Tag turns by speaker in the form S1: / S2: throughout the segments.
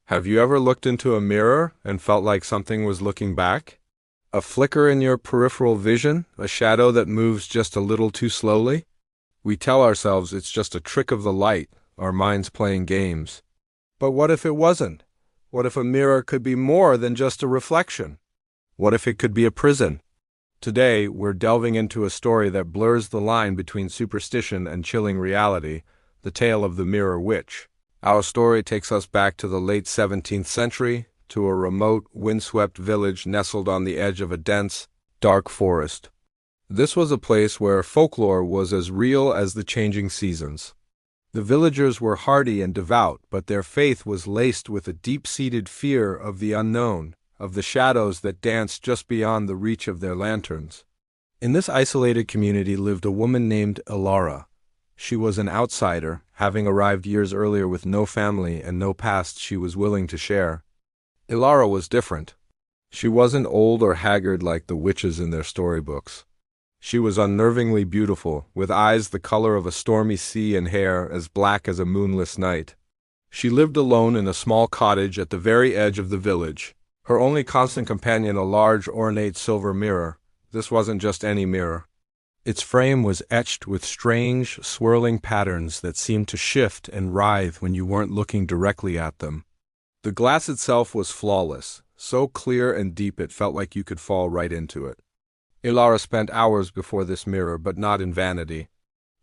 S1: Have you ever looked into a mirror and felt like something was looking back? A flicker in your peripheral vision, a shadow that moves just a little too slowly? We tell ourselves it's just a trick of the light, our minds playing games. But what if it wasn't? What if a mirror could be more than just a reflection? What if it could be a prison? Today, we're delving into a story that blurs the line between superstition and chilling reality, the tale of the Mirror Witch. Our story takes us back to the late 17th century, to a remote, windswept village nestled on the edge of a dense, dark forest. This was a place where folklore was as real as the changing seasons. The villagers were hardy and devout, but their faith was laced with a deep-seated fear of the unknown, of the shadows that danced just beyond the reach of their lanterns. In this isolated community lived a woman named Ilara. She was an outsider, having arrived years earlier with no family and no past she was willing to share. Ilara was different. She wasn't old or haggard like the witches in their storybooks. She was unnervingly beautiful, with eyes the color of a stormy sea and hair as black as a moonless night. She lived alone in a small cottage at the very edge of the village. Her only constant companion a large, ornate silver mirror. This wasn't just any mirror. Its frame was etched with strange, swirling patterns that seemed to shift and writhe when you weren't looking directly at them. The glass itself was flawless, so clear and deep it felt like you could fall right into it. Ilara spent hours before this mirror, but not in vanity.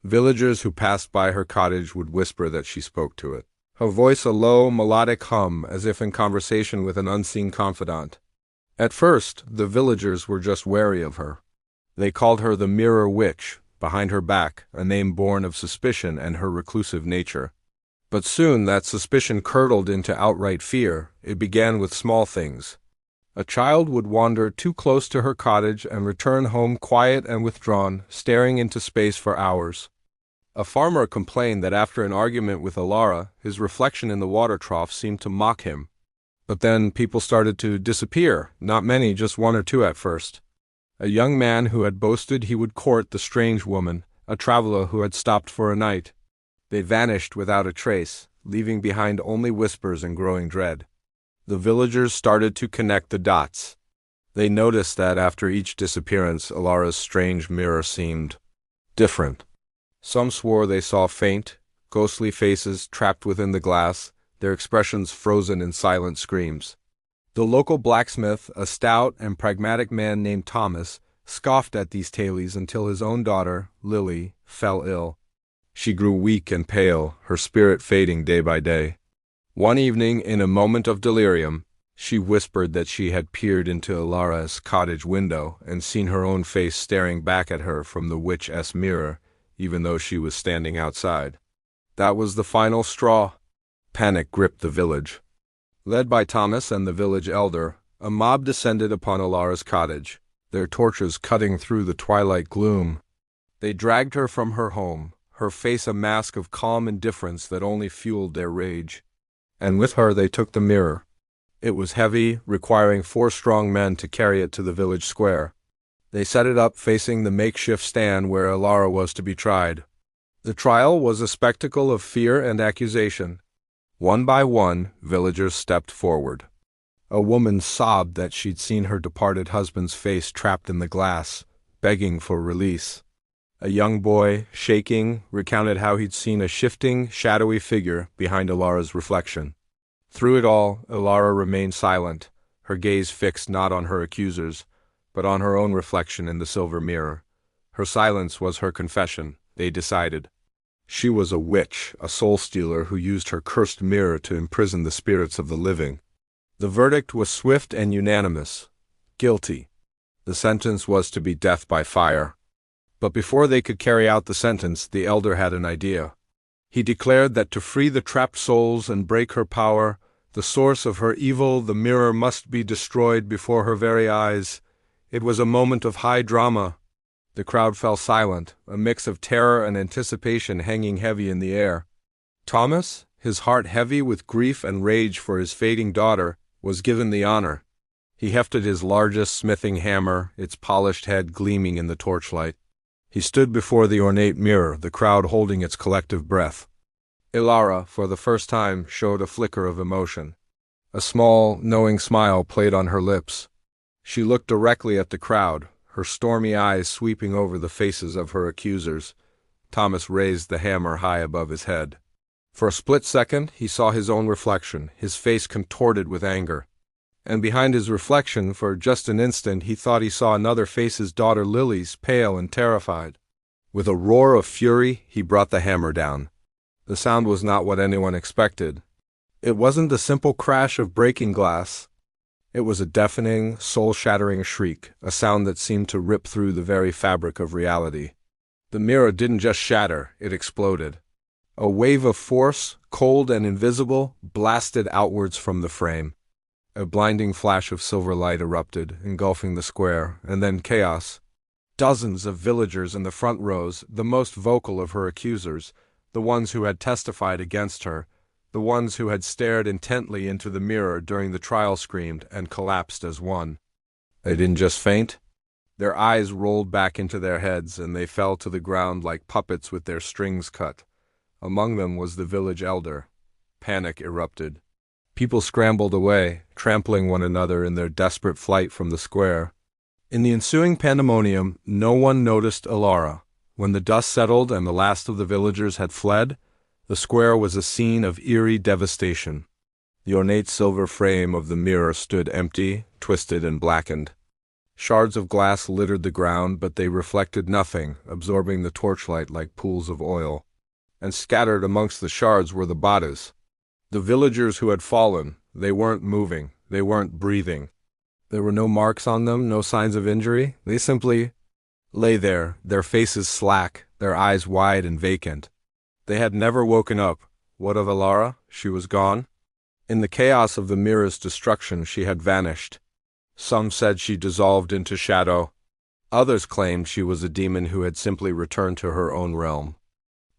S1: Villagers who passed by her cottage would whisper that she spoke to it. Her voice a low, melodic hum, as if in conversation with an unseen confidant. At first, the villagers were just wary of her. They called her the Mirror Witch, behind her back, a name born of suspicion and her reclusive nature. But soon that suspicion curdled into outright fear. It began with small things. A child would wander too close to her cottage and return home quiet and withdrawn, staring into space for hours. A farmer complained that after an argument with Ilara, his reflection in the water trough seemed to mock him. But then people started to disappear, not many, just one or two at first. A young man who had boasted he would court the strange woman, a traveler who had stopped for a night. They vanished without a trace, leaving behind only whispers and growing dread. The villagers started to connect the dots. They noticed that after each disappearance, Ilara's strange mirror seemed different. Some swore they saw faint, ghostly faces trapped within the glass, their expressions frozen in silent screams. The local blacksmith, a stout and pragmatic man named Thomas, scoffed at these tales until his own daughter, Lily, fell ill. She grew weak and pale, her spirit fading day by day. One evening, in a moment of delirium, she whispered that she had peered into Ilara's cottage window and seen her own face staring back at her from the witch's mirror, even though she was standing outside. That was the final straw. Panic gripped the village. Led by Thomas and the village elder, a mob descended upon Ilara's cottage, their torches cutting through the twilight gloom. They dragged her from her home, her face a mask of calm indifference that only fueled their rage. And with her they took the mirror. It was heavy, requiring 4 strong men to carry it to the village square. They set it up facing the makeshift stand where Ilara was to be tried. The trial was a spectacle of fear and accusation. One by one, villagers stepped forward. A woman sobbed that she'd seen her departed husband's face trapped in the glass, begging for release. A young boy, shaking, recounted how he'd seen a shifting, shadowy figure behind Ilara's reflection. Through it all, Ilara remained silent, her gaze fixed not on her accusers, but on her own reflection in the silver mirror. Her silence was her confession, they decided. She was a witch, a soul-stealer who used her cursed mirror to imprison the spirits of the living. The verdict was swift and unanimous. Guilty. The sentence was to be death by fire. But before they could carry out the sentence, the elder had an idea. He declared that to free the trapped souls and break her power, the source of her evil, the mirror, must be destroyed before her very eyes. It was a moment of high drama. The crowd fell silent, a mix of terror and anticipation hanging heavy in the air. Thomas, his heart heavy with grief and rage for his fading daughter, was given the honor. He hefted his largest smithing hammer, its polished head gleaming in the torchlight. He stood before the ornate mirror, the crowd holding its collective breath. Ilara, for the first time, showed a flicker of emotion. A small, knowing smile played on her lips. She looked directly at the crowd, her stormy eyes sweeping over the faces of her accusers. Thomas raised the hammer high above his head. For a split second, he saw his own reflection, his face contorted with anger. And behind his reflection, for just an instant, he thought he saw another face, his daughter Lily's, pale and terrified. With a roar of fury, he brought the hammer down. The sound was not what anyone expected. It wasn't the simple crash of breaking glass. It was a deafening, soul-shattering shriek, a sound that seemed to rip through the very fabric of reality. The mirror didn't just shatter, it exploded. A wave of force, cold and invisible, blasted outwards from the frame. A blinding flash of silver light erupted, engulfing the square, and then chaos. Dozens of villagers in the front rows, the most vocal of her accusers, the ones who had testified against her, the ones who had stared intently into the mirror during the trial, screamed and collapsed as one. They didn't just faint. Their eyes rolled back into their heads, and they fell to the ground like puppets with their strings cut. Among them was the village elder. Panic erupted. People scrambled away, trampling one another in their desperate flight from the square. In the ensuing pandemonium, no one noticed Ilara. When the dust settled and the last of the villagers had fled, the square was a scene of eerie devastation. The ornate silver frame of the mirror stood empty, twisted and blackened. Shards of glass littered the ground, but they reflected nothing, absorbing the torchlight like pools of oil. And scattered amongst the shards were the bodies. The villagers who had fallen. They weren't moving. They weren't breathing. There were no marks on them, no signs of injury. They simply lay there, their faces slack, their eyes wide and vacant. They had never woken up. What of Ilara? She was gone. In the chaos of the mirror's destruction, she had vanished. Some said she dissolved into shadow. Others claimed she was a demon who had simply returned to her own realm.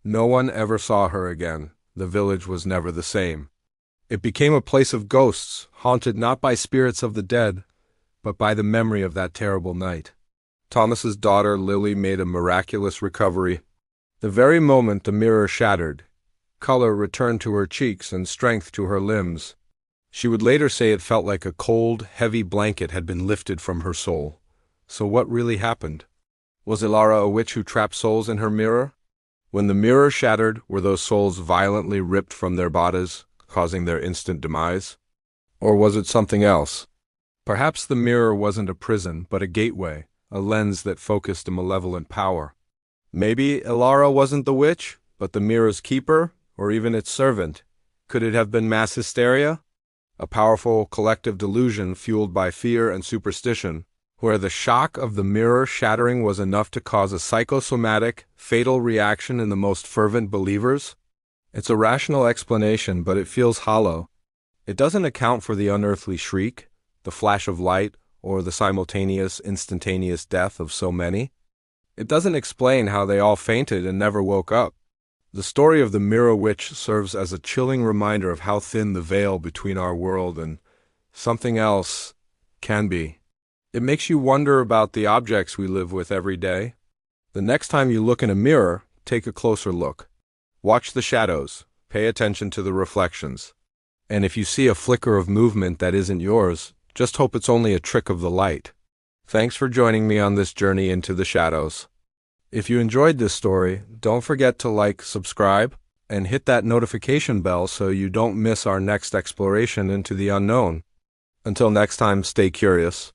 S1: No one ever saw her again. The village was never the same. It became a place of ghosts, haunted not by spirits of the dead, but by the memory of that terrible night. Thomas's daughter Lily made a miraculous recovery. The very moment the mirror shattered, color returned to her cheeks and strength to her limbs. She would later say it felt like a cold, heavy blanket had been lifted from her soul. So what really happened? Was Ilara a witch who trapped souls in her mirror? When the mirror shattered, were those souls violently ripped from their bodies, causing their instant demise? Or was it something else? Perhaps the mirror wasn't a prison, but a gateway, a lens that focused a malevolent power. Maybe Ilara wasn't the witch, but the mirror's keeper, or even its servant. Could it have been mass hysteria? A powerful collective delusion fueled by fear and superstition, where the shock of the mirror shattering was enough to cause a psychosomatic, fatal reaction in the most fervent believers? It's a rational explanation, but it feels hollow. It doesn't account for the unearthly shriek, the flash of light, or the simultaneous, instantaneous death of so many. It doesn't explain how they all fainted and never woke up. The story of the Mirror Witch serves as a chilling reminder of how thin the veil between our world and something else can be. It makes you wonder about the objects we live with every day. The next time you look in a mirror, take a closer look. Watch the shadows. Pay attention to the reflections. And if you see a flicker of movement that isn't yours, just hope it's only a trick of the light. Thanks for joining me on this journey into the shadows. If you enjoyed this story, don't forget to like, subscribe, and hit that notification bell so you don't miss our next exploration into the unknown. Until next time, stay curious.